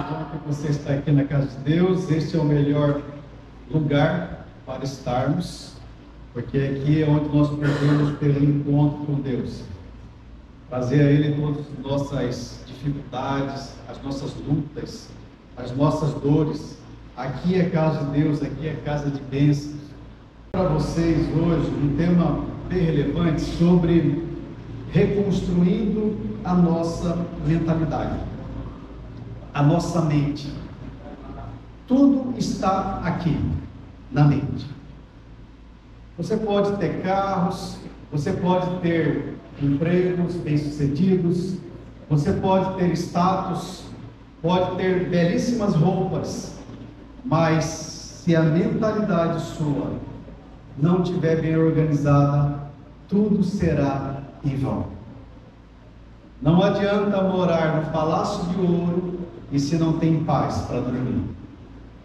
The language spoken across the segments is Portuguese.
bom que você está aqui na casa de Deus. Este é o melhor lugar para estarmos, porque aqui é onde nós podemos ter um encontro com Deus, trazer a Ele todas as nossas dificuldades, as nossas lutas, as nossas dores. Aqui é casa de Deus, aqui é casa de bênçãos. Para vocês hoje um tema bem relevante sobre reconstruindo a nossa mentalidade, a nossa mente. Tudo está aqui na mente. Você pode ter carros, você pode ter empregos bem-sucedidos, você pode ter status, pode ter belíssimas roupas, mas se a mentalidade sua não estiver bem organizada, tudo será em vão. Não adianta morar no palácio de ouro e se não tem paz para dormir.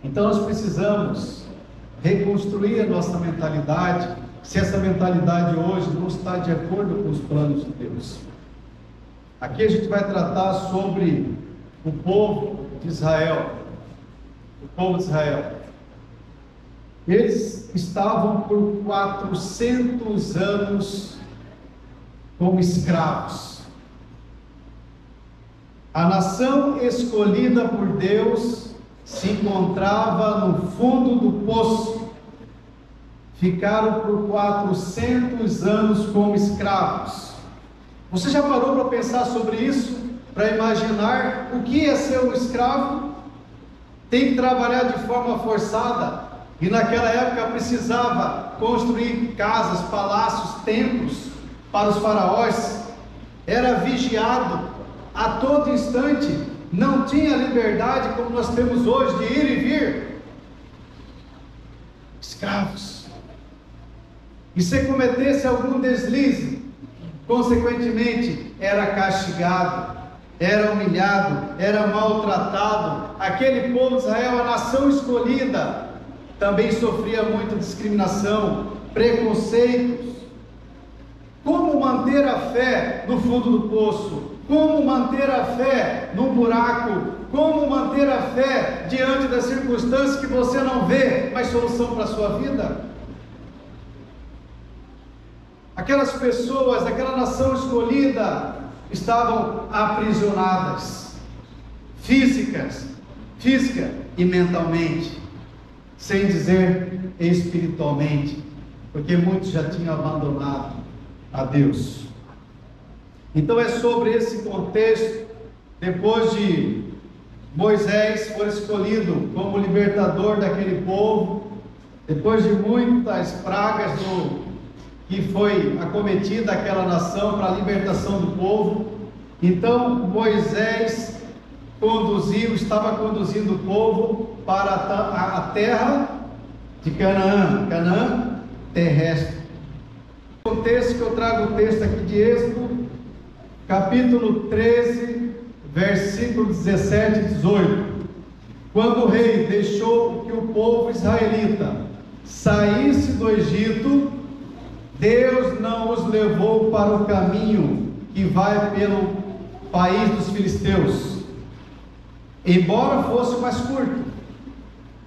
Então nós precisamos reconstruir a nossa mentalidade, se essa mentalidade hoje não está de acordo com os planos de Deus. Aqui a gente vai tratar sobre o povo de Israel. O povo de Israel. Eles estavam por 400 anos como escravos. A nação escolhida por Deus se encontrava no fundo do poço. Ficaram por 400 anos como escravos. Você já parou para pensar sobre isso? Para imaginar o que é ser um escravo? Tem que trabalhar de forma forçada. E naquela época precisava construir casas, palácios, templos para os faraós. Era vigiado a todo instante. Não tinha liberdade como nós temos hoje de ir e vir. Escravos. E se cometesse algum deslize, consequentemente era castigado, era humilhado, era maltratado. Aquele povo de Israel, a nação escolhida, também sofria muita discriminação, preconceitos. Como manter a fé no fundo do poço? Como manter a fé num buraco? Como manter a fé diante das circunstâncias que você não vê mais solução para a sua vida? Aquelas pessoas, aquela nação escolhida, estavam aprisionadas, física e mentalmente, sem dizer espiritualmente, porque muitos já tinham abandonado a Deus. Então é sobre esse contexto, depois de Moisés for escolhido como libertador daquele povo, depois de muitas pragas que foi acometida aquela nação para a libertação do povo, então Moisés estava conduzindo o povo para a terra de Canaã terrestre. O texto que eu trago, o texto aqui de Êxodo, capítulo 13, versículo 17 e 18. Quando o rei deixou que o povo israelita saísse do Egito, Deus não os levou para o caminho que vai pelo país dos filisteus, embora fosse mais curto.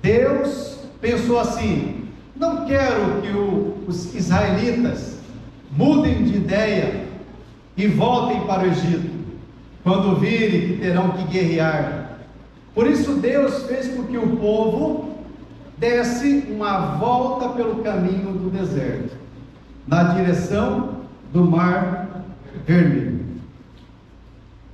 Deus pensou assim: não quero que os israelitas mudem de ideia e voltem para o Egito, quando virem que terão que guerrear. Por isso Deus fez com que o povo desse uma volta pelo caminho do deserto, na direção do Mar Vermelho.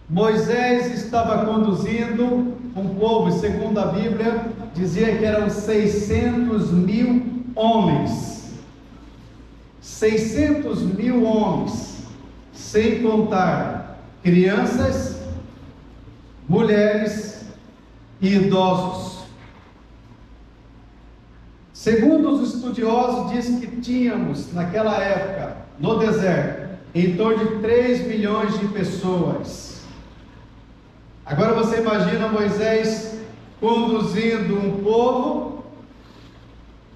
Moisés estava conduzindo um povo, segundo a Bíblia, dizia que eram 600.000 homens. 600.000 homens, sem contar crianças, mulheres e idosos. Segundo os estudiosos, diz que tínhamos naquela época, no deserto, em torno de 3 milhões de pessoas. Agora você imagina Moisés conduzindo um povo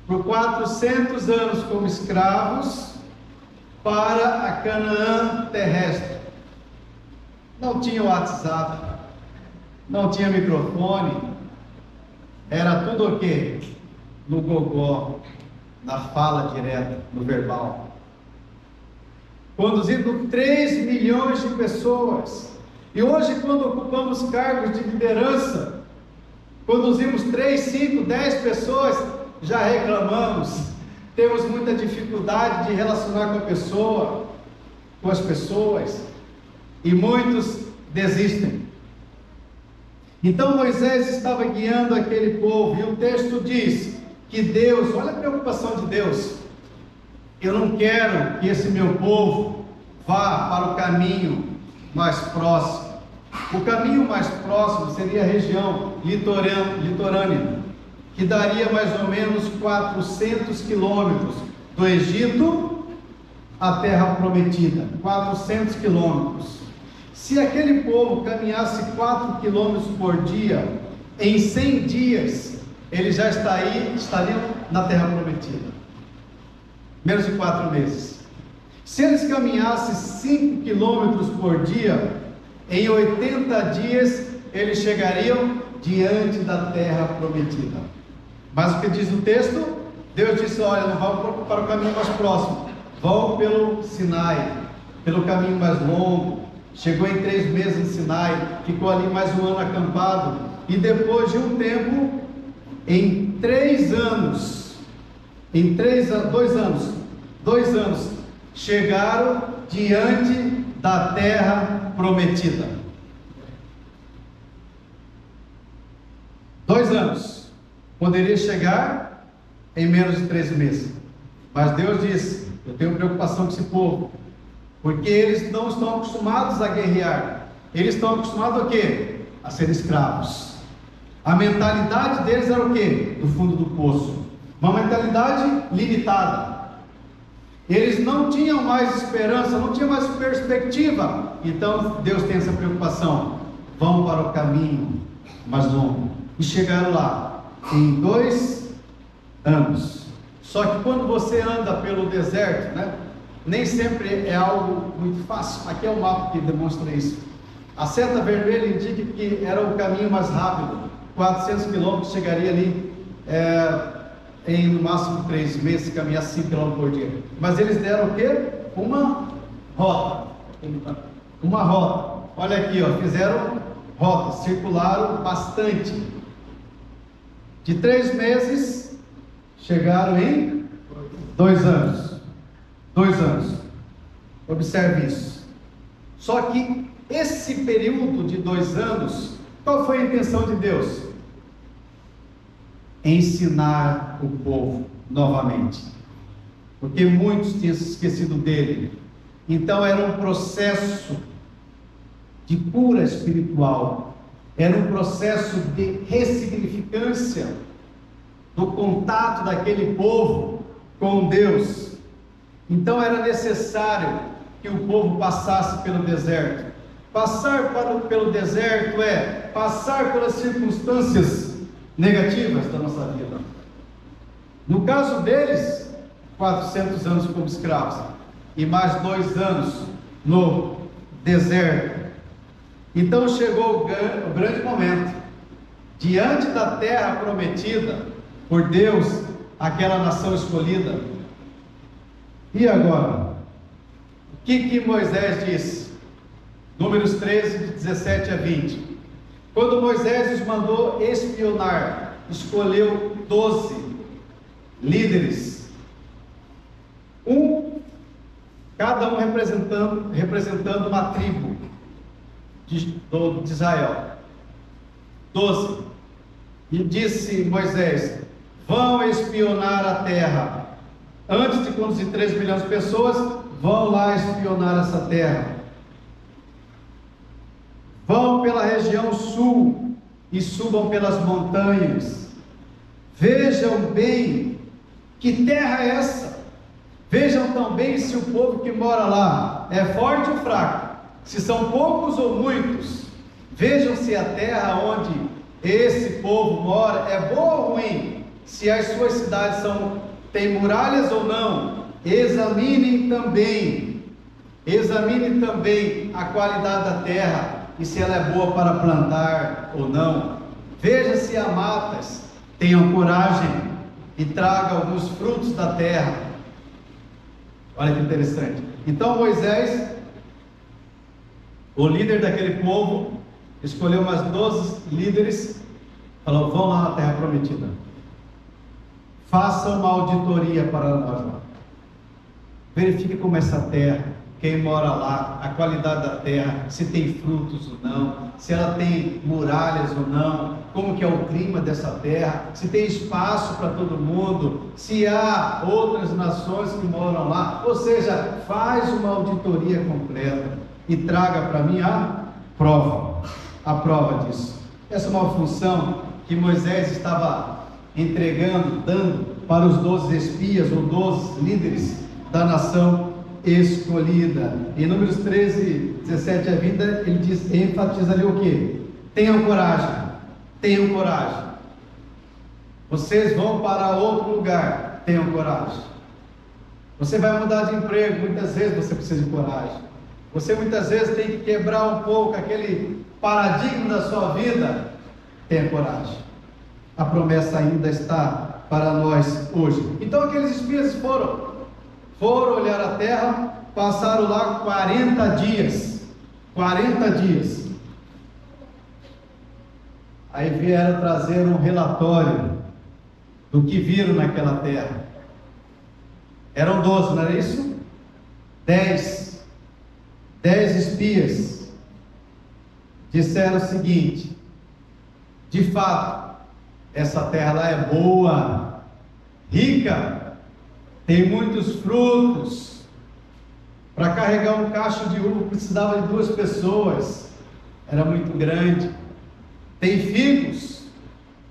por 400 anos como escravos para a Canaã terrestre. Não tinha WhatsApp, não tinha microfone, era tudo o quê? No gogó, na fala direta, no verbal. Conduzindo 3 milhões de pessoas. E hoje, quando ocupamos cargos de liderança, conduzimos 3, 5, 10 pessoas, já reclamamos. Temos muita dificuldade de relacionar com a pessoa, com as pessoas, e muitos desistem. Então Moisés estava guiando aquele povo, e o texto diz que Deus, olha a preocupação de Deus: eu não quero que esse meu povo vá para o caminho mais próximo. O caminho mais próximo seria a região litorânea, que daria mais ou menos 400 quilômetros do Egito à Terra Prometida. 400 quilômetros. Se aquele povo caminhasse 4 quilômetros por dia, em 100 dias, eles já estariam na Terra Prometida. Menos de 4 meses. Se eles caminhassem 5 quilômetros por dia, em 80 dias, eles chegariam diante da Terra Prometida. Mas o que diz o texto? Deus disse: olha, não vão para o caminho mais próximo, vão pelo Sinai, pelo caminho mais longo. Chegou em 3 meses em Sinai, ficou ali mais um ano acampado, e depois de um tempo, em 3 anos, 2 anos, chegaram diante da Terra Prometida. 2 anos. Poderia chegar em menos de 3 meses. Mas Deus disse: eu tenho preocupação com esse povo, porque eles não estão acostumados a guerrear. Eles estão acostumados a quê? A ser escravos. A mentalidade deles era o quê? Do fundo do poço. Uma mentalidade limitada. Eles não tinham mais esperança, não tinham mais perspectiva. Então Deus tem essa preocupação: vão para o caminho mais longo. E chegaram lá em 2 anos. Só que quando você anda pelo deserto, né, nem sempre é algo muito fácil. Aqui é o mapa que demonstra isso. A seta vermelha indica que era o caminho mais rápido. 400 quilômetros chegaria ali em no máximo 3 meses, caminhar 5 quilômetros por dia. Mas eles deram o quê? Uma rota. Uma rota. Olha aqui, ó, fizeram rota, circularam bastante. De 3 meses, chegaram em 2 anos. 2 anos. Observe isso. Só que esse período de 2 anos, qual foi a intenção de Deus? Ensinar o povo novamente, porque muitos tinham se esquecido dele. Então era um processo de cura espiritual, era um processo de ressignificância do contato daquele povo com Deus. Então era necessário que o povo passasse pelo deserto. Passar pelo deserto é passar pelas circunstâncias negativas da nossa vida. No caso deles, 400 anos como escravos e mais 2 anos no deserto. Então chegou o grande momento, diante da terra prometida por Deus, aquela nação escolhida. E agora? O que Moisés disse? Números 13, de 17 a 20. Quando Moisés os mandou espionar, escolheu 12 líderes, cada um representando uma tribo de Israel. 12. E disse Moisés: vão espionar a terra. Antes de conduzir 3 milhões de pessoas, vão lá espionar essa terra. Vão pela região sul e subam pelas montanhas. Vejam bem que terra é essa. Vejam também se o povo que mora lá é forte ou fraco, se são poucos ou muitos. Vejam se a terra onde esse povo mora é boa ou ruim, se as suas cidades têm muralhas ou não. Examinem também a qualidade da terra, e se ela é boa para plantar ou não. Veja se há matas, tenham coragem e traga alguns frutos da terra. Olha que interessante. Então Moisés, o líder daquele povo, escolheu umas 12 líderes, falou: vão lá na terra prometida, façam uma auditoria para nós lá, verifique como essa terra, quem mora lá, a qualidade da terra, se tem frutos ou não, se ela tem muralhas ou não, como que é o clima dessa terra, se tem espaço para todo mundo, se há outras nações que moram lá. Ou seja, faz uma auditoria completa e traga para mim a prova disso. Essa é uma função que Moisés estava entregando, dando para os 12 espias ou 12 líderes da nação escolhida. Em Números 13, 17 a 20, ele diz, enfatiza ali o que? Tenham coragem. Vocês vão para outro lugar, tenham coragem. Você vai mudar de emprego, muitas vezes você precisa de coragem. Você muitas vezes tem que quebrar um pouco aquele paradigma da sua vida, tenha coragem. A promessa ainda está para nós hoje. Então aqueles espias foram olhar a terra, passaram lá 40 dias. Aí vieram trazer um relatório do que viram naquela terra. Eram 12, não era isso? 10 espias disseram o seguinte: de fato, essa terra lá é boa, rica, tem muitos frutos. Para carregar um cacho de uva precisava de 2 pessoas, era muito grande. Tem figos,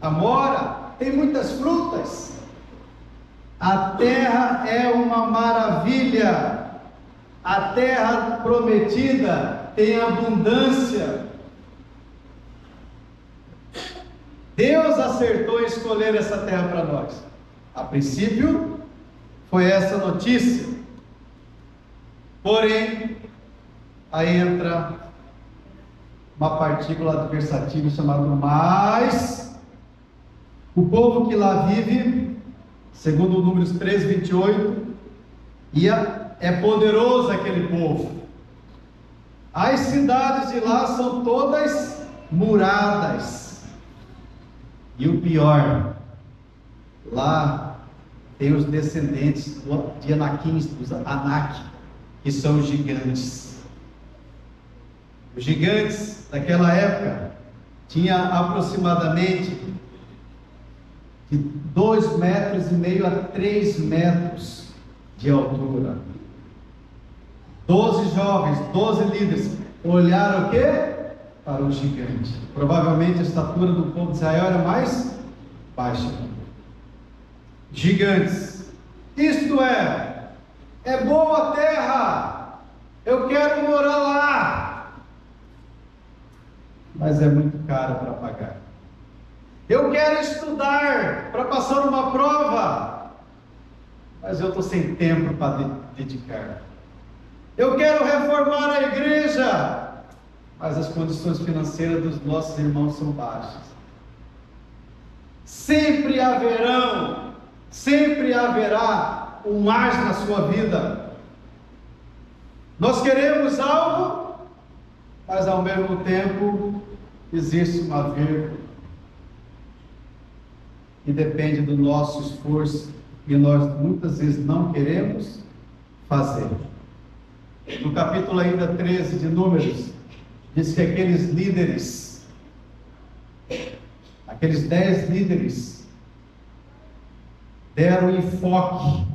amora, tem muitas frutas. A terra é uma maravilha. A terra prometida tem abundância. Deus acertou em escolher essa terra para nós. A princípio foi essa notícia. Porém, aí entra uma partícula adversativa chamada mas. O povo que lá vive, segundo Números 13, 28, é poderoso aquele povo. As cidades de lá são todas muradas. E o pior, lá tem os descendentes de Anaquins, dos Anak, que são os gigantes. Os gigantes daquela época tinham aproximadamente de 2,5 metros a 3 metros de altura. 12 jovens, 12 líderes olharam o quê? Para o gigante. Provavelmente a estatura do povo de Israel era mais baixa. Gigantes. Isto é boa terra, eu quero morar lá, mas é muito caro para pagar. Eu quero estudar para passar uma prova, mas eu estou sem tempo para dedicar. Eu quero reformar a igreja, mas as condições financeiras dos nossos irmãos são baixas. Sempre haverá um mais na sua vida. Nós queremos algo, mas ao mesmo tempo existe uma vírgula, e depende do nosso esforço, e nós muitas vezes não queremos fazer. No capítulo ainda 13 de Números, diz que aqueles líderes, aqueles 10 líderes, deram enfoque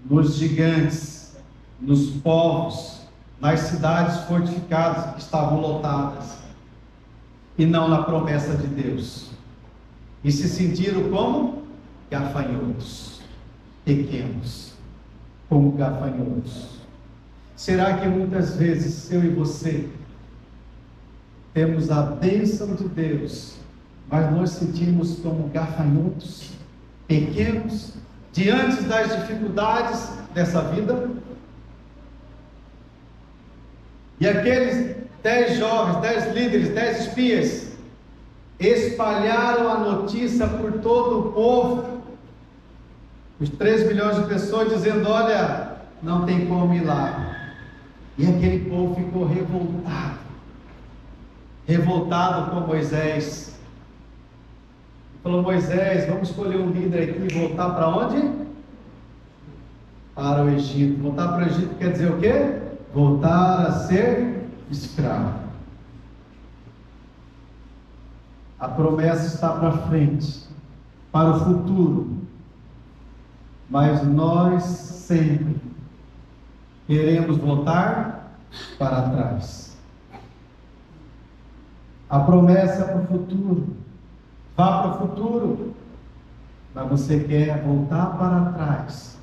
nos gigantes, nos povos, nas cidades fortificadas que estavam lotadas, e não na promessa de Deus. E se sentiram como gafanhotos, pequenos, como gafanhotos. Será que muitas vezes eu e você temos a bênção de Deus, mas nós sentimos como gafanhotos, pequenos, diante das dificuldades dessa vida? E aqueles 10 jovens, 10 líderes, 10 espias, espalharam a notícia por todo o povo, os 3 milhões de pessoas, dizendo: olha, não tem como ir lá. E aquele povo ficou revoltado com Moisés. Falou: Moisés, vamos escolher um líder aqui e voltar para onde? Para o Egito. Voltar para o Egito quer dizer o quê? Voltar a ser escravo. A promessa está para frente, para o futuro, mas nós sempre queremos voltar para trás. A promessa é para o futuro. Vá para o futuro, mas você quer voltar para trás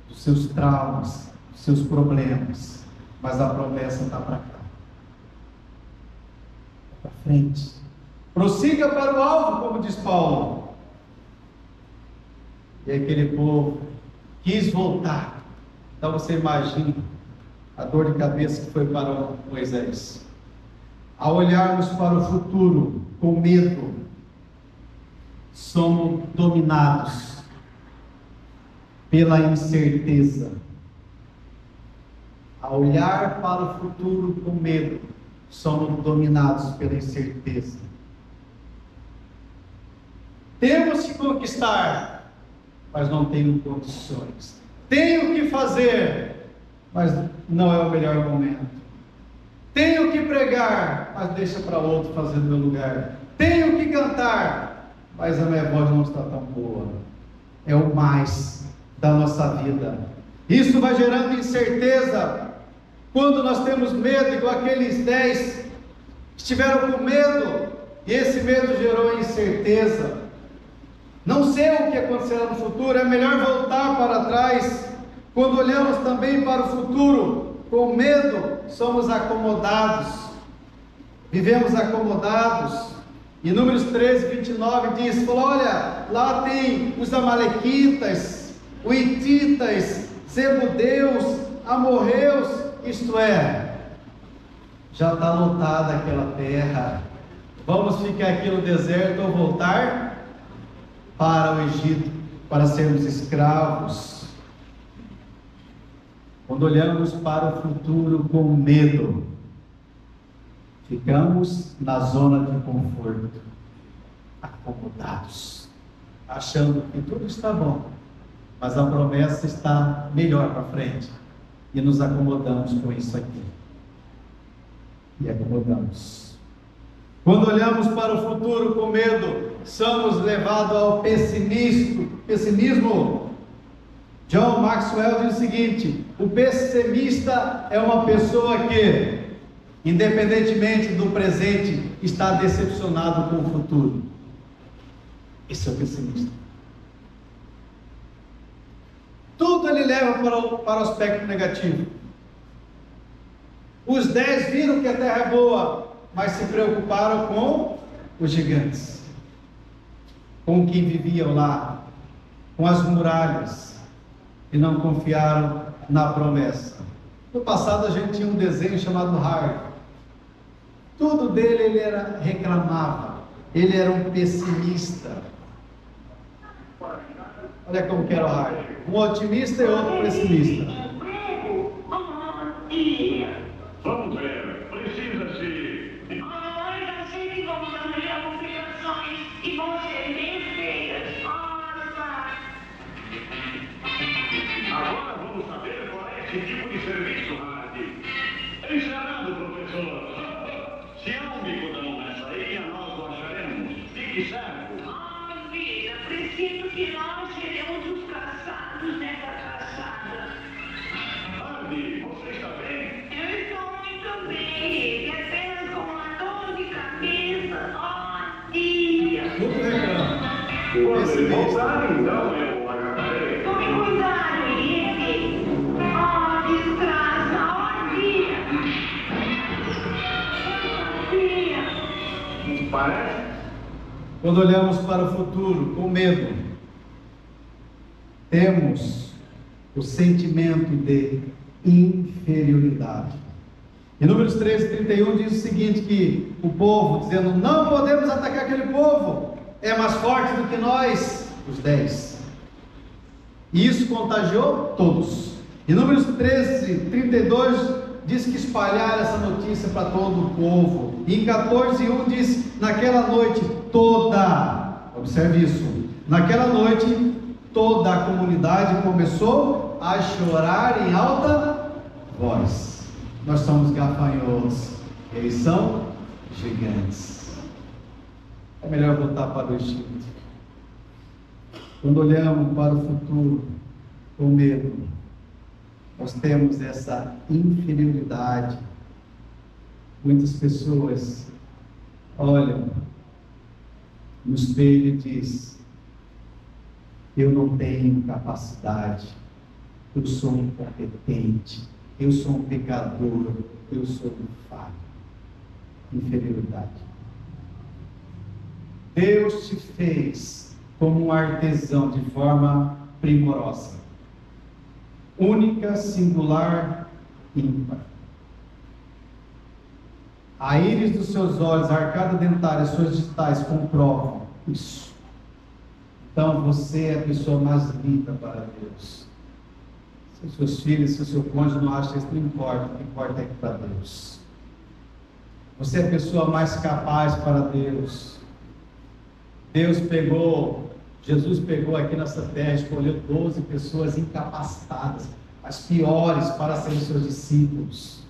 dos seus traumas, dos seus problemas, mas a promessa está para cá, para frente. Prossiga para o alvo, como diz Paulo. E aquele povo quis voltar. Então você imagina a dor de cabeça que foi para Moisés. Ao olharmos para o futuro com medo, somos dominados pela incerteza. Ao olhar para o futuro com medo, somos dominados pela incerteza. Temos que conquistar, mas não temos condições. Tenho que fazer, mas não é o melhor momento. Tenho que pregar, mas deixa para outro fazer no meu lugar. Tenho que cantar, mas a minha voz não está tão boa. É o mais da nossa vida. Isso vai gerando incerteza. Quando nós temos medo, igual aqueles 10 estiveram com medo, e esse medo gerou incerteza. Não sei o que acontecerá no futuro, é melhor voltar para trás. Quando olhamos também para o futuro com medo, somos acomodados, vivemos acomodados. E Números 13, 29 diz: olha, lá tem os amalequitas, os hititas, zebudeus, amorreus, isto é, já está lotada aquela terra. Vamos ficar aqui no deserto ou voltar para o Egito, para sermos escravos. Quando olhamos para o futuro com medo, ficamos na zona de conforto, acomodados, achando que tudo está bom, mas a promessa está melhor para frente, e nos acomodamos com isso aqui, e acomodamos. Quando olhamos para o futuro com medo, somos levados ao pessimismo. John Maxwell diz o seguinte: o pessimista é uma pessoa que, independentemente do presente, está decepcionado com o futuro. Esse é o pessimista. Tudo ele leva para o aspecto negativo. Os 10 viram que a terra é boa, mas se preocuparam com os gigantes, com quem viviam lá, com as muralhas, e não confiaram na promessa. No passado a gente tinha um desenho chamado Harry. Tudo dele ele reclamava, ele era um pessimista. Olha como que era o Harry, um otimista e outro pessimista. Vamos ver, precisa-se. Agora já sei que vamos arranjar complicações e vão ser bem feias. Agora vamos saber qual é esse tipo de serviço, Hardy. Encerrado, professor. Se há um bigudão nessa ilha, nós o acharemos. Fique certo. Vida, preciso que nós seremos os caçados nessa caçada. Hardy, você está bem? Eu estou muito bem, é apenas com uma dor de cabeça. Dia. Tudo reclama. Quando ele voltar, então eu agradarei. Tome cuidado, Rick. Desgraça, dia. Parece? Quando olhamos para o futuro com medo, temos o sentimento de inferioridade. Em Números 13:31 diz o seguinte, que o povo, dizendo, não podemos atacar aquele povo, é mais forte do que nós, os 10. E isso contagiou todos. Em Números 13:32 diz que espalharam essa notícia para todo o povo. E em 14:1 diz, naquela noite toda, observe isso, naquela noite toda a comunidade começou a chorar em alta voz. Nós somos gafanhotos, eles são gigantes. É melhor voltar para o Egito. Quando olhamos para o futuro com medo, nós temos essa inferioridade. Muitas pessoas olham no espelho e dizem, eu não tenho capacidade, eu sou incompetente, eu sou um pecador, eu sou um falho. Inferioridade. Deus te fez como um artesão de forma primorosa, única, singular, ímpar. A íris dos seus olhos, a arcada dentária, suas digitais comprovam isso. Então você é a pessoa mais linda para Deus. Se os seus filhos, se o seu cônjuge não acha isso, não importa, o que importa é que para Deus. Você é a pessoa mais capaz para Deus. Jesus pegou aqui nessa terra, escolheu 12 pessoas incapacitadas, as piores para serem seus discípulos.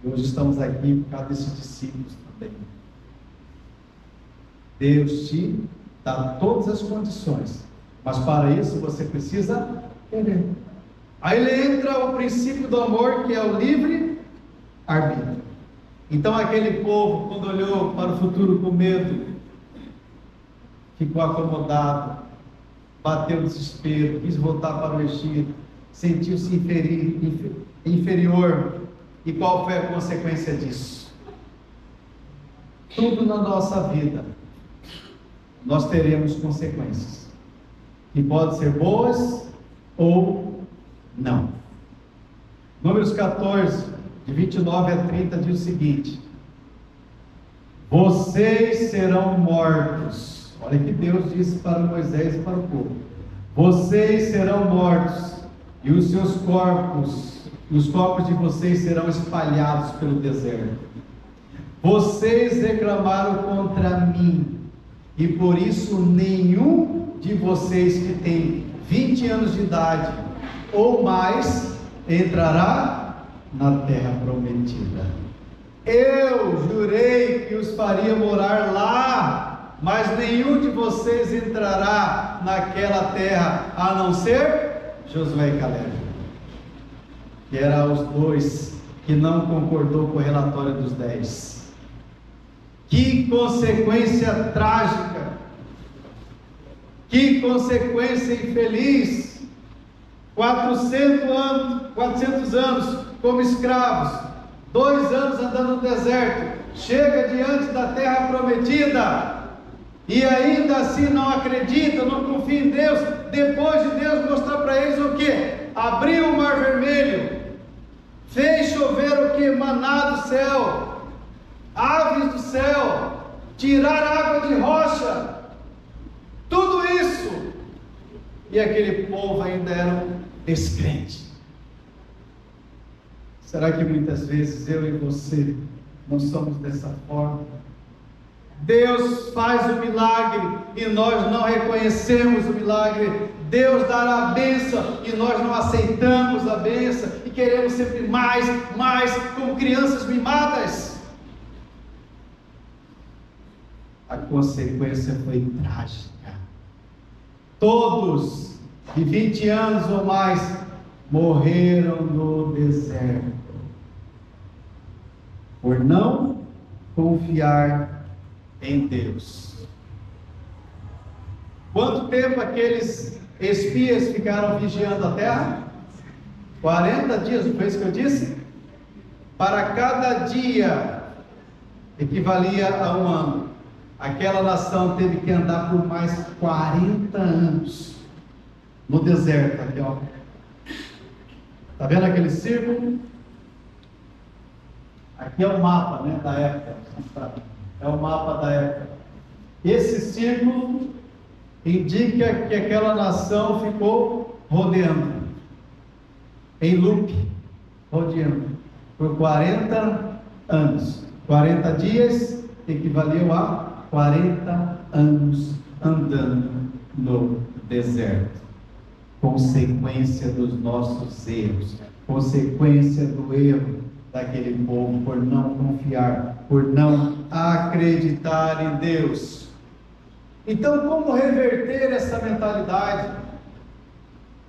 E hoje estamos aqui por causa desses discípulos também. Deus te dá todas as condições, mas para isso você precisa querer. Aí ele entra o princípio do amor, que é o livre arbítrio. Então aquele povo, quando olhou para o futuro com medo, ficou acomodado, bateu o desespero, quis voltar para o Egito, sentiu-se inferior. E qual foi a consequência disso? Tudo na nossa vida nós teremos consequências, que podem ser boas ou não. Números 14, de 29 a 30 diz o seguinte: vocês serão mortos. Olha que Deus disse para Moisés e para o povo: vocês serão mortos, e os seus corpos, e os corpos de vocês serão espalhados pelo deserto. Vocês reclamaram contra mim, e por isso nenhum de vocês que tem 20 anos de idade ou mais entrará na terra prometida. Eu jurei que os faria morar lá, mas nenhum de vocês entrará naquela terra, a não ser Josué e Caleb, que eram os dois que não concordou com o relatório dos 10. Que consequência trágica, que consequência infeliz. 400 anos como escravos, 2 anos andando no deserto, chega diante da terra prometida, e ainda assim não acredita, não confia em Deus, depois de Deus mostrar para eles o que? Abriu o mar vermelho, fez chover o que? Maná do céu, aves do céu, tirar água de rocha, tudo isso, e aquele povo ainda era um descrente. Será que muitas vezes eu e você não somos dessa forma? Deus faz o milagre e nós não reconhecemos o milagre. Deus dará a bênção e nós não aceitamos a bênção e queremos sempre mais, como crianças mimadas. A consequência foi trágica. Todos de 20 anos ou mais morreram no deserto, por não confiar em Deus. Quanto tempo aqueles espias ficaram vigiando a terra? 40 dias, não foi isso que eu disse? Para cada dia equivalia a um ano. Aquela nação teve que andar por mais 40 anos no deserto. Aqui, ó. Está vendo aquele círculo? Aqui é o mapa, né, da época. É o mapa da época. Esse círculo indica que aquela nação ficou rodeando, em loop, rodeando, por 40 anos. 40 dias equivaleu a 40 anos andando no deserto. Consequência dos nossos erros, consequência do erro daquele povo por não confiar, por não acreditar em Deus. Então, como reverter essa mentalidade?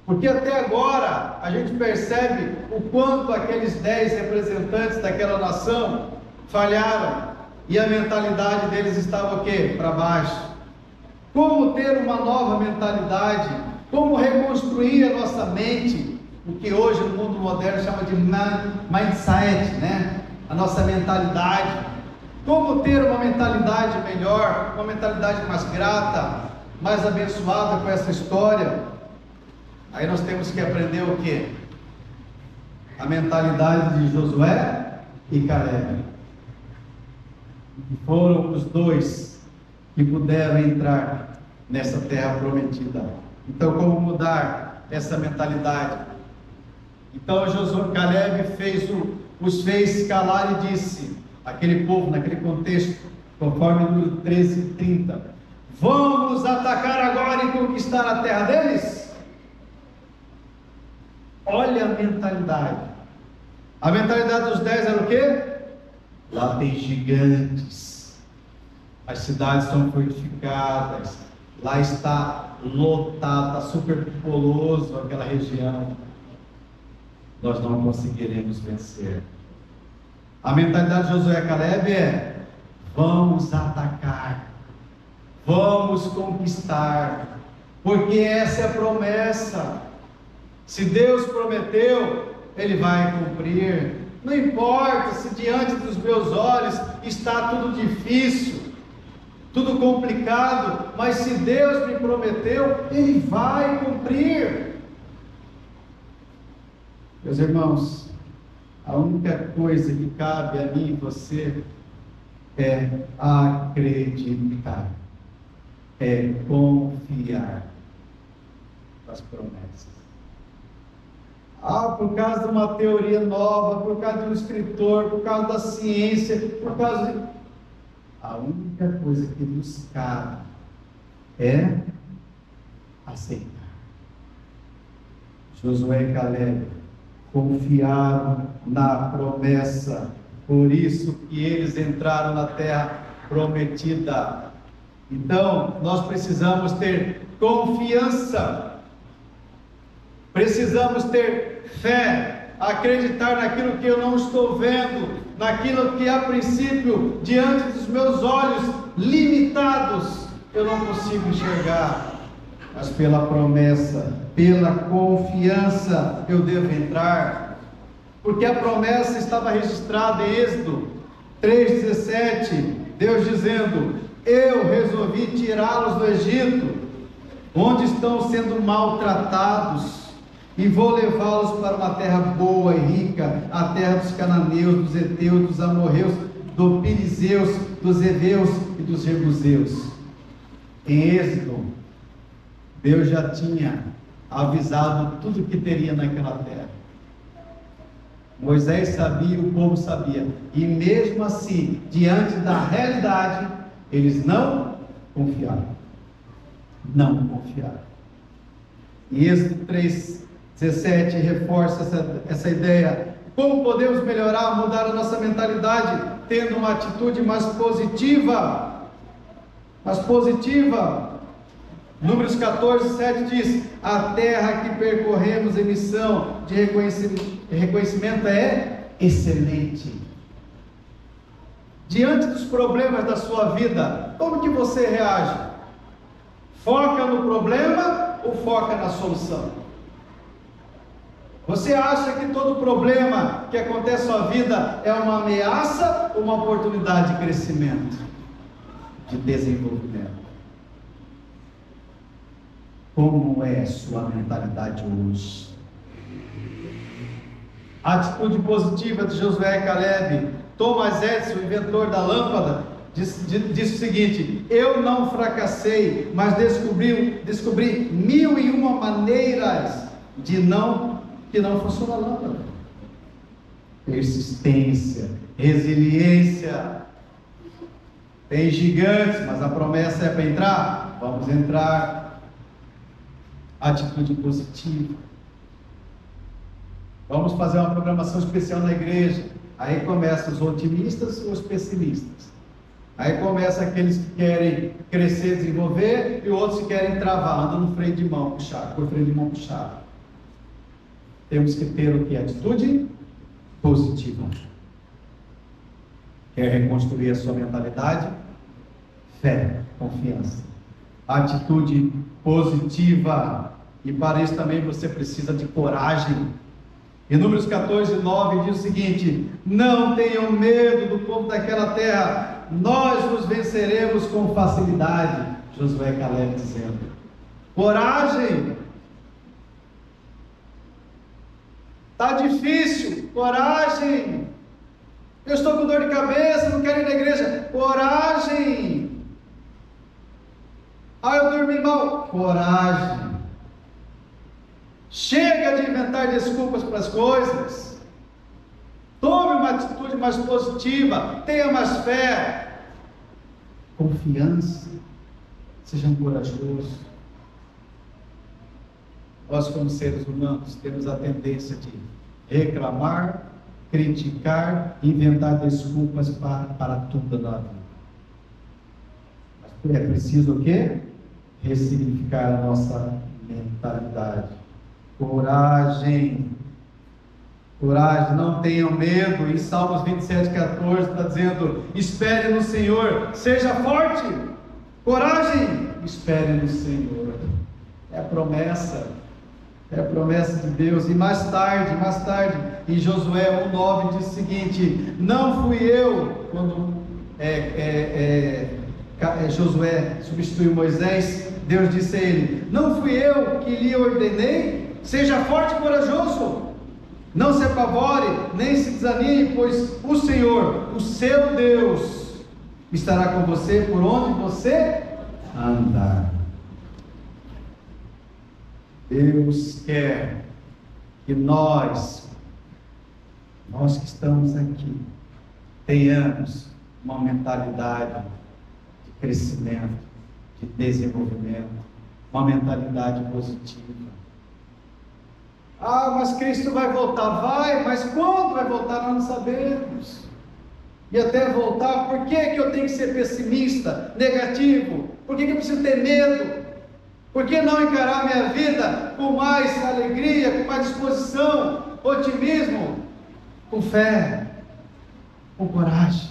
Porque até agora a gente percebe o quanto aqueles 10 representantes daquela nação falharam e a mentalidade deles estava o quê? Para baixo. Como ter uma nova mentalidade? Como reconstruir a nossa mente? O que hoje no mundo moderno chama de mindset, né? A nossa mentalidade. Como ter uma mentalidade melhor, uma mentalidade mais grata, mais abençoada com essa história? Aí nós temos que aprender o quê? A mentalidade de Josué e Caleb. Foram os dois que puderam entrar nessa terra prometida. Então, como mudar essa mentalidade? Então, Caleb os fez calar e disse, aquele povo, naquele contexto, conforme o número 13:30, vamos atacar agora e conquistar a terra deles? Olha a mentalidade. A mentalidade dos 10 era o quê? Lá tem gigantes, as cidades são fortificadas, lá está lotada, superpopuloso aquela região, nós não conseguiremos vencer. A mentalidade de Josué e Caleb é: vamos atacar, vamos conquistar, porque essa é a promessa. Se Deus prometeu, Ele vai cumprir. Não importa se diante dos meus olhos está tudo difícil, tudo complicado, mas se Deus me prometeu, Ele vai cumprir. Meus irmãos, a única coisa que cabe a mim e você é acreditar, é confiar nas promessas. Por causa de uma teoria nova, por causa de um escritor, por causa da ciência, por causa de... A única coisa que nos cabe é aceitar. Josué e Caleb confiaram na promessa, por isso que eles entraram na terra prometida. Então, nós precisamos ter confiança, precisamos ter fé, acreditar naquilo que eu não estou vendo, naquilo que a princípio, diante dos meus olhos limitados, eu não consigo enxergar, mas pela promessa, pela confiança eu devo entrar, porque a promessa estava registrada em Êxodo 3:17, Deus dizendo: eu resolvi tirá-los do Egito, onde estão sendo maltratados, e vou levá-los para uma terra boa e rica, a terra dos cananeus, dos heteus, dos amorreus, dos pirizeus, dos heveus e dos jebuseus. Em Êxodo, Deus já tinha avisado tudo o que teria naquela terra. Moisés sabia, o povo sabia, e mesmo assim, diante da realidade, eles não confiaram. Não confiaram. E Êxodo 3:17 reforça essa ideia. Como podemos melhorar, mudar a nossa mentalidade, tendo uma atitude mais positiva? Mais positiva. Números 14:7 diz: a terra que percorremos em missão de reconhecimento é excelente. Diante dos problemas da sua vida, como que você reage? Foca no problema ou foca na solução? Você acha que todo problema que acontece na sua vida é uma ameaça ou uma oportunidade de crescimento, de desenvolvimento? Como é a sua mentalidade hoje? A atitude positiva de Josué e Caleb Thomas Edison, o inventor da lâmpada, disse o seguinte: eu não fracassei, mas descobri 1001 maneiras que não funciona a lâmpada. Persistência, resiliência. Tem gigantes, mas a promessa é para entrar? Vamos entrar. Atitude positiva. Vamos fazer uma programação especial na igreja. Aí começam os otimistas e os pessimistas. Aí começa aqueles que querem crescer, desenvolver, e outros que querem travar, andando no freio de mão puxado, por freio de mão puxado. Temos que ter o que? Atitude positiva. Quer reconstruir a sua mentalidade? Fé, confiança. Atitude positiva. E para isso também você precisa de coragem. Em Números 14:9 diz o seguinte: não tenham medo do povo daquela terra, nós os venceremos com facilidade. Josué e Caleb dizendo: coragem. Está difícil, coragem. Eu estou com dor de cabeça, não quero ir na igreja. Coragem. Eu dormi mal. Coragem. Chega de inventar desculpas para as coisas. Tome uma atitude mais positiva. Tenha mais fé. Confiança. Seja corajoso. Nós, como seres humanos, temos a tendência de reclamar, criticar, inventar desculpas para tudo na vida. Mas é preciso o quê? Ressignificar a nossa mentalidade. Coragem. Coragem, não tenham medo. Em Salmos 27:14 está dizendo: espere no Senhor, seja forte. Coragem, espere no Senhor. É a promessa. É a promessa de Deus. E mais tarde, em Josué 1:9 diz o seguinte: não fui eu, quando Josué substituiu Moisés, Deus disse a ele: não fui eu que lhe ordenei, seja forte e corajoso, não se apavore, nem se desanime, pois o Senhor, o seu Deus, estará com você por onde você andar. Deus quer que nós que estamos aqui, tenhamos uma mentalidade de crescimento, de desenvolvimento, uma mentalidade positiva. Mas Cristo vai voltar. Vai, mas quando vai voltar nós não sabemos. E até voltar, por que eu tenho que ser pessimista, negativo? Por que eu preciso ter medo? Por que não encarar minha vida com mais alegria, com mais disposição, otimismo, com fé, com coragem?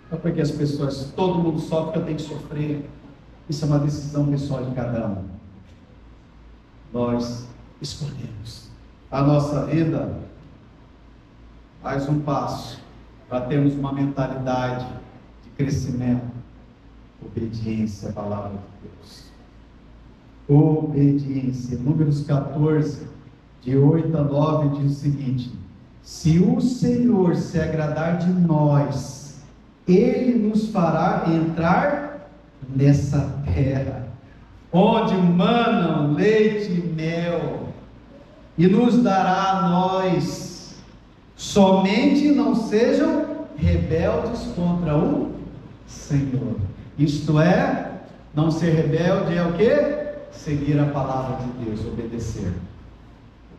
Não é porque as pessoas, todo mundo sofre, eu tenho que sofrer. Isso é uma decisão pessoal de cada um. Nós escolhemos a nossa vida. Mais um passo para termos uma mentalidade de crescimento. Obediência à palavra de Deus. Obediência. Números 14, de 8-9, diz o seguinte: se o Senhor se agradar de nós, Ele nos fará entrar nessa terra, onde manam leite e mel, e nos dará a nós. Somente não sejam rebeldes contra o Senhor. Isto é, não ser rebelde é o quê? Seguir a palavra de Deus, obedecer.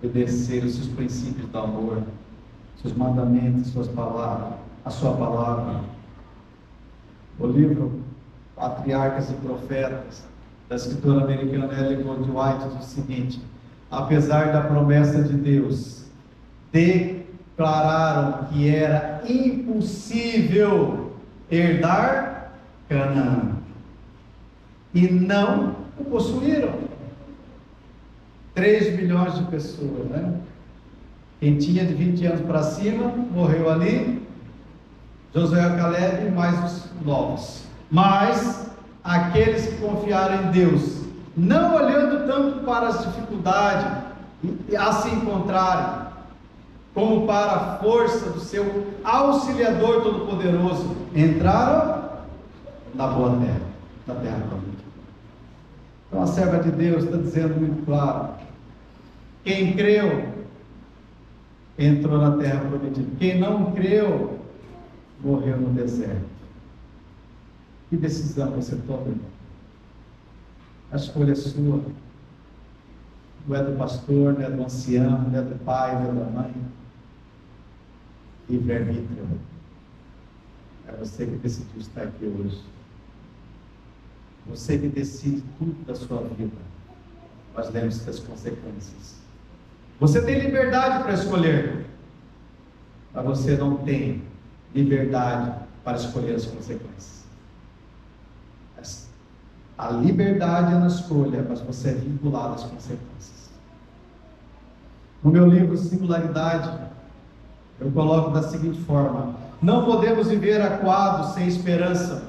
Obedecer os seus princípios do amor, seus mandamentos, suas palavras, a sua palavra. O livro Patriarcas e Profetas, da escritora americana Ellen G. White, diz o seguinte: apesar da promessa de Deus, declararam que era impossível herdar Canaã, e não o possuíram. 3 milhões de pessoas, né? Quem tinha de 20 anos para cima, morreu ali. Josué e Caleb, mais os novos. Mas aqueles que confiaram em Deus, não olhando tanto para as dificuldades, a se encontrarem, como para a força do seu auxiliador todo-poderoso, entraram na boa terra, na terra prometida. Então a serva de Deus está dizendo muito claro: quem creu, entrou na terra prometida. Quem não creu, morreu no deserto. Que decisão você toma, irmão? A escolha é sua. Não é do pastor, não é do ancião, não é do pai, não é da mãe. Livre-arbítrio. É você que decidiu estar aqui hoje. Você que decide tudo da sua vida. Mas lembre-se das consequências. Você tem liberdade para escolher, mas você não tem liberdade para escolher as consequências. A liberdade é na escolha, mas você é vinculado às consequências. No meu livro Singularidade, eu coloco da seguinte forma: não podemos viver acuados, sem esperança,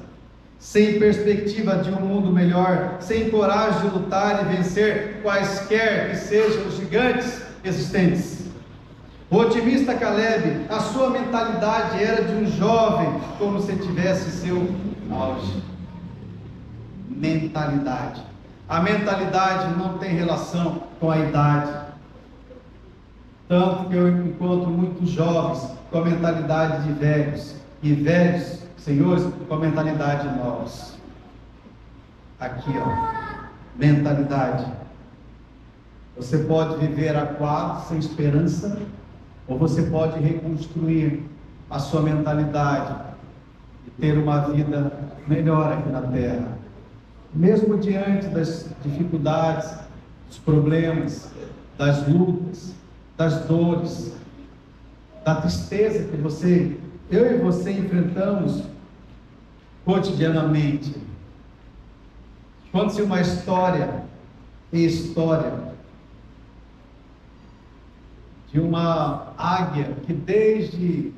sem perspectiva de um mundo melhor, sem coragem de lutar e vencer quaisquer que sejam os gigantes existentes. O otimista Caleb, a sua mentalidade era de um jovem, como se tivesse seu auge. Mentalidade. A mentalidade não tem relação com a idade. Tanto que eu encontro muitos jovens com a mentalidade de velhos, e velhos, senhores, com a mentalidade de novos. Aqui, ó, mentalidade. Você pode viver acuado, sem esperança, ou você pode reconstruir a sua mentalidade e ter uma vida melhor aqui na terra. Mesmo diante das dificuldades, dos problemas, das lutas, das dores, da tristeza que eu e você enfrentamos cotidianamente. Conte-se uma história de uma águia que desde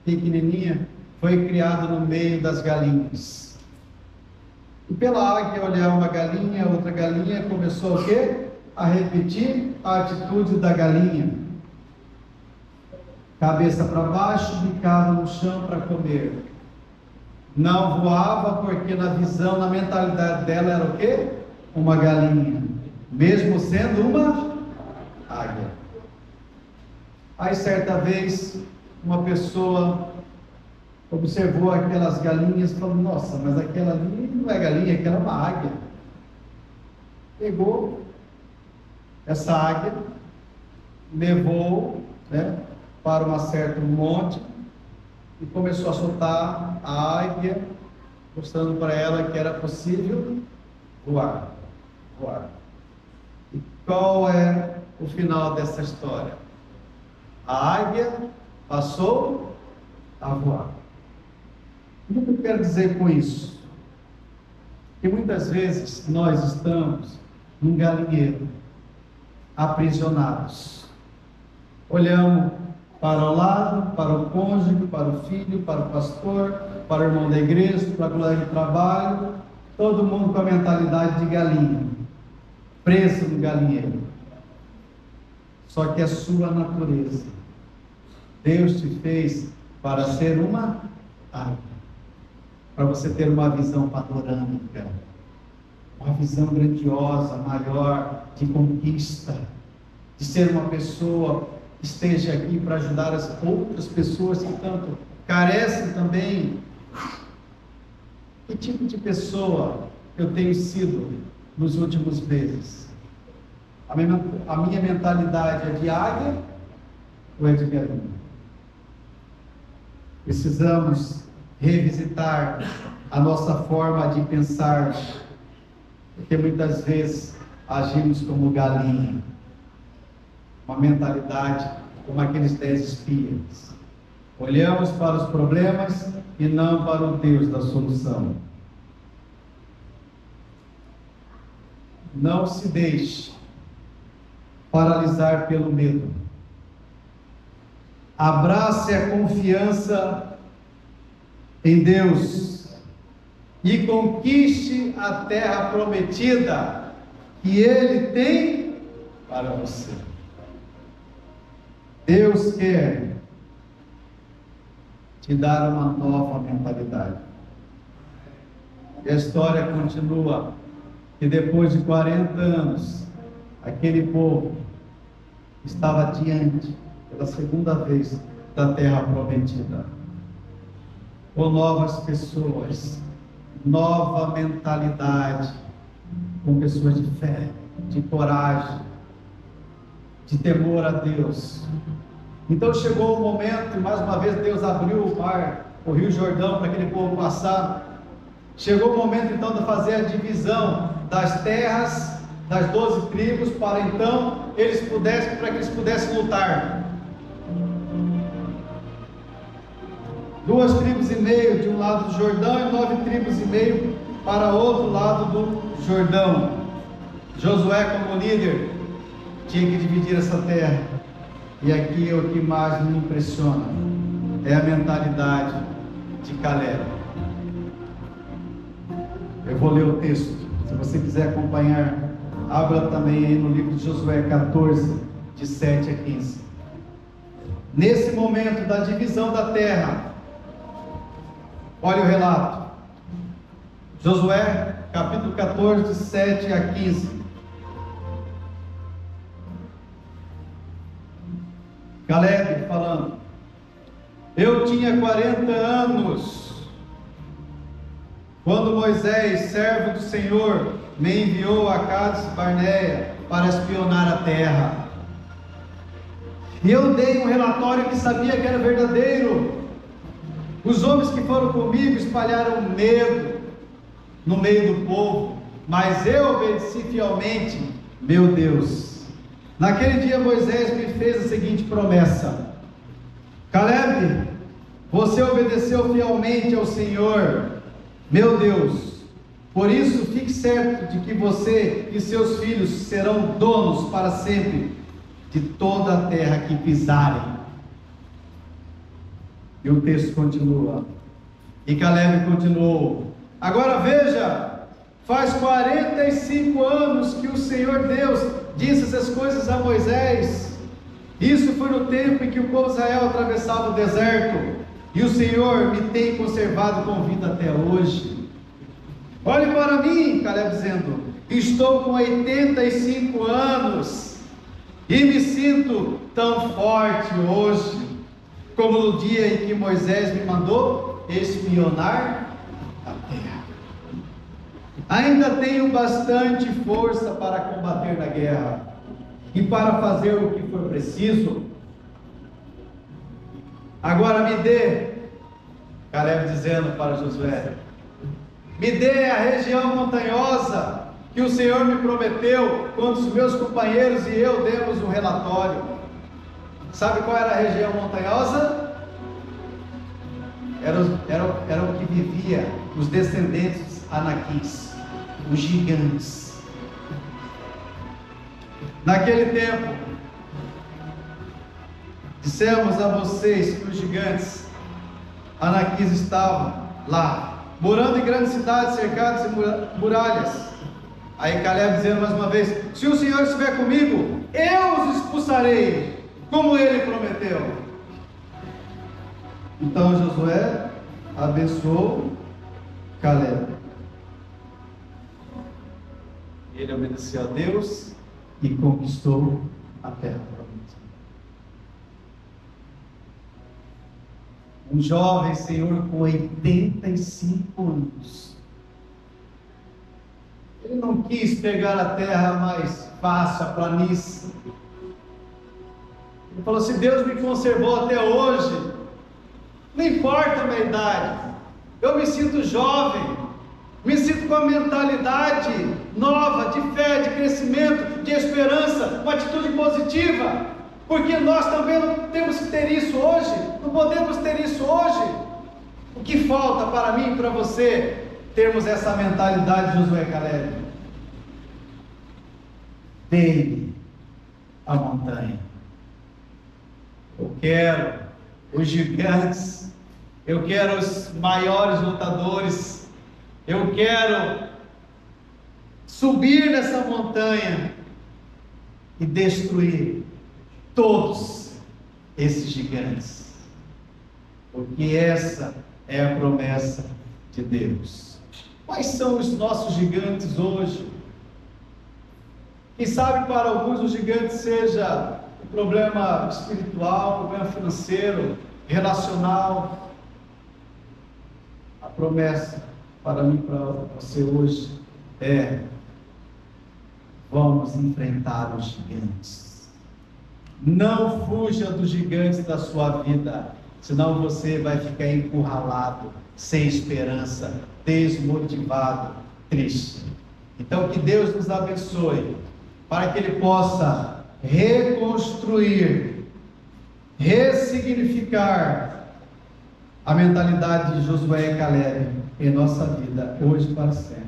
pequenininha foi criada no meio das galinhas. E pela águia olhar uma galinha, outra galinha, começou o quê? A repetir a atitude da galinha. Cabeça para baixo, bicava no chão para comer. Não voava porque na visão, na mentalidade dela era o quê? Uma galinha, mesmo sendo uma águia. Aí certa vez, uma pessoa observou aquelas galinhas e falou: nossa, mas aquela ali não é galinha, aquela é uma águia. Pegou essa águia, levou, para um certo monte e começou a soltar a águia, mostrando para ela que era possível voar. E qual é o final dessa história? A águia passou a voar. O que eu quero dizer com isso? Que muitas vezes nós estamos num galinheiro, aprisionados. Olhamos para o lado, para o cônjuge, para o filho, para o pastor, para o irmão da igreja, para o colega de trabalho, todo mundo com a mentalidade de galinha, preso no galinheiro. Só que é sua natureza. Deus te fez para ser uma águia, para você ter uma visão panorâmica, uma visão grandiosa, maior, de conquista, de ser uma pessoa que esteja aqui para ajudar as outras pessoas que tanto carecem também. Que tipo de pessoa eu tenho sido nos últimos meses? A minha mentalidade é de águia ou é de galinha? Precisamos revisitar a nossa forma de pensar, porque muitas vezes agimos como galinha, uma mentalidade como aqueles 10 espias. Olhamos para os problemas e não para o Deus da solução. Não se deixe paralisar pelo medo. Abrace a confiança em Deus e conquiste a terra prometida que Ele tem para você. Deus quer te dar uma nova mentalidade. E a história continua que depois de 40 anos, aquele povo estava diante, pela segunda vez, da terra prometida. Com novas pessoas, nova mentalidade, com pessoas de fé, de coragem, de temor a Deus. Então chegou o momento, e mais uma vez Deus abriu o mar, o Rio Jordão, para aquele povo passar. Chegou o momento então de fazer a divisão das terras, das 12 tribos, para então para que eles pudessem lutar. 2 tribos e meio de um lado do Jordão e 9 tribos e meio para outro lado do Jordão. Josué, como líder, tinha que dividir essa terra. E aqui o que mais me impressiona é a mentalidade de Caleb. Eu vou ler o texto, se você quiser acompanhar, abra também aí no livro de Josué 14, de 7 a 15. Nesse momento da divisão da terra, olha o relato. Josué, capítulo 14, de 7 a 15. Caleb falando: eu tinha 40 anos quando Moisés, servo do Senhor, me enviou a Cades Barneia para espionar a terra. E eu dei um relatório que sabia que era verdadeiro. Os homens que foram comigo espalharam medo no meio do povo, mas eu obedeci fielmente, meu Deus. Naquele dia Moisés me fez a seguinte promessa: Caleb, você obedeceu fielmente ao Senhor, meu Deus. Por isso fique certo de que você e seus filhos serão donos para sempre de toda a terra que pisarem. E o texto continua. E Caleb continuou: agora veja, faz 45 anos que o Senhor Deus disse essas coisas a Moisés. Isso foi no tempo em que o povo de Israel atravessava o deserto, e o Senhor me tem conservado com vida até hoje. Olhe para mim, Caleb dizendo, estou com 85 anos e me sinto tão forte hoje como no dia em que Moisés me mandou espionar a terra. Ainda tenho bastante força para combater na guerra e para fazer o que for preciso. Agora me dê, Caleb dizendo para Josué, me dê a região montanhosa que o Senhor me prometeu quando os meus companheiros e eu demos um relatório. Sabe qual era a região montanhosa? Era o que vivia os descendentes anaquins, os gigantes. Naquele tempo, dissemos a vocês que os gigantes anaquins estavam lá, morando em grandes cidades cercadas de muralhas. Aí Caleb dizendo mais uma vez, se o Senhor estiver comigo, eu os expulsarei, como ele prometeu. Então Josué abençoou Caleb. Ele obedeceu a Deus e conquistou a terra prometida. Um jovem senhor com 85 anos. Ele não quis pegar a terra mais fácil, a planície. Ele falou, se Deus me conservou até hoje, não importa a minha idade, eu me sinto jovem, me sinto com a mentalidade nova, de fé, de crescimento, de esperança, uma atitude positiva, porque nós também não temos que ter isso hoje, não podemos ter isso hoje. O que falta para mim e para você termos essa mentalidade, Josué Caleb? Dê-me a montanha. Eu quero os gigantes, eu quero os maiores lutadores, eu quero subir nessa montanha e destruir todos esses gigantes, porque essa é a promessa de Deus. Quais são os nossos gigantes hoje? Quem sabe para alguns o gigante seja o problema espiritual, o problema financeiro, relacional. A promessa para mim, para você hoje é: vamos enfrentar os gigantes. Não fuja dos gigantes da sua vida, senão você vai ficar encurralado, sem esperança, desmotivado, triste. Então que Deus nos abençoe, para que Ele possa reconstruir, ressignificar a mentalidade de Josué e Caleb em nossa vida, hoje e para sempre.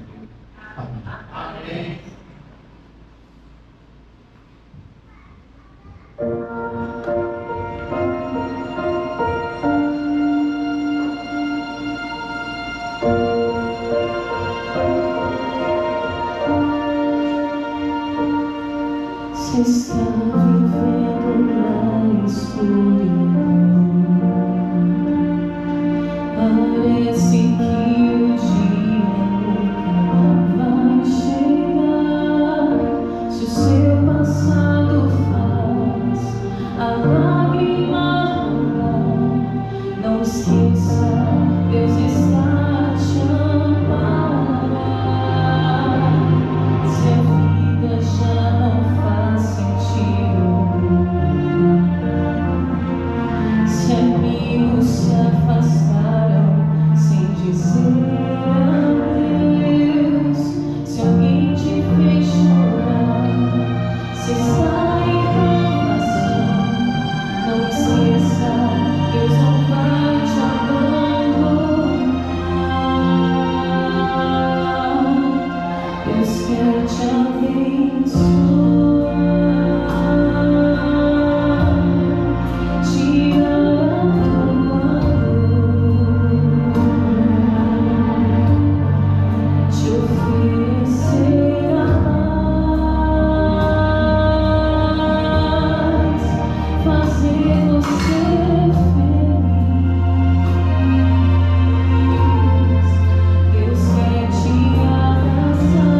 Amém. Amém. Se está vivendo na escuridão, parece que o dia nunca vai chegar. Se o seu passado faz a lágrima rolar, não esqueça, Deus está te amparar. Se a vida já não faz sentido, se amigos se afastaram sem dizer adeus, se alguém te fez chorar, se está em provação, não esqueça, Deus não vai te abandonar. Deus quer te abençoar. Deus quer te abraçar.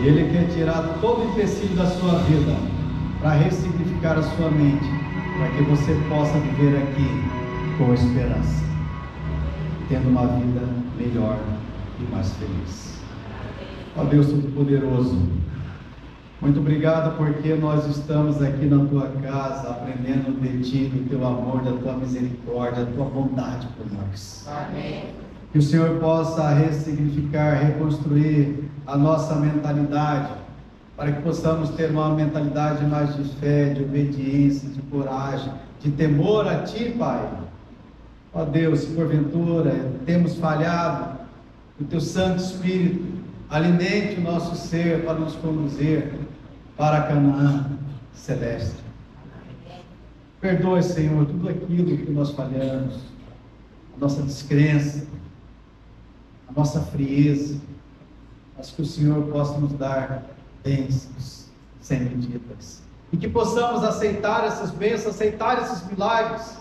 E Ele quer tirar todo o empecilho da sua vida para ressignificar a sua mente, para que você possa viver aqui com esperança, tendo uma vida melhor e mais feliz. Ó Deus Todo-Poderoso, muito obrigado porque nós estamos aqui na Tua casa, aprendendo de Ti, do Teu amor, da Tua misericórdia, da Tua bondade por nós. Amém. Que o Senhor possa ressignificar, reconstruir a nossa mentalidade, para que possamos ter uma mentalidade mais de fé, de obediência, de coragem, de temor a Ti, Pai. Ó Deus, se porventura temos falhado, o Teu Santo Espírito alimente o nosso ser para nos conduzir para Canaã celeste. Perdoe, Senhor, tudo aquilo que nós falhamos, a nossa descrença, a nossa frieza, mas que o Senhor possa nos dar bênçãos sem medidas, e que possamos aceitar essas bênçãos, aceitar esses milagres,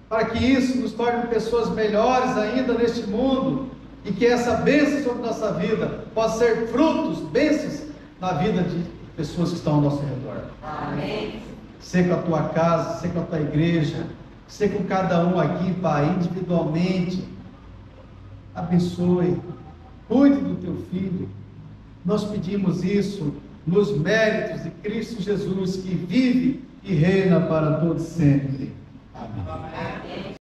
para que isso nos torne pessoas melhores ainda neste mundo, e que essa bênção sobre nossa vida possa ser frutos, bênçãos na vida de pessoas que estão ao nosso redor. Amém. Ser com a Tua casa, ser com a Tua igreja, ser com cada um aqui, Pai, individualmente. Abençoe, cuide do Teu Filho. Nós pedimos isso nos méritos de Cristo Jesus, que vive e reina para todos sempre. Amém.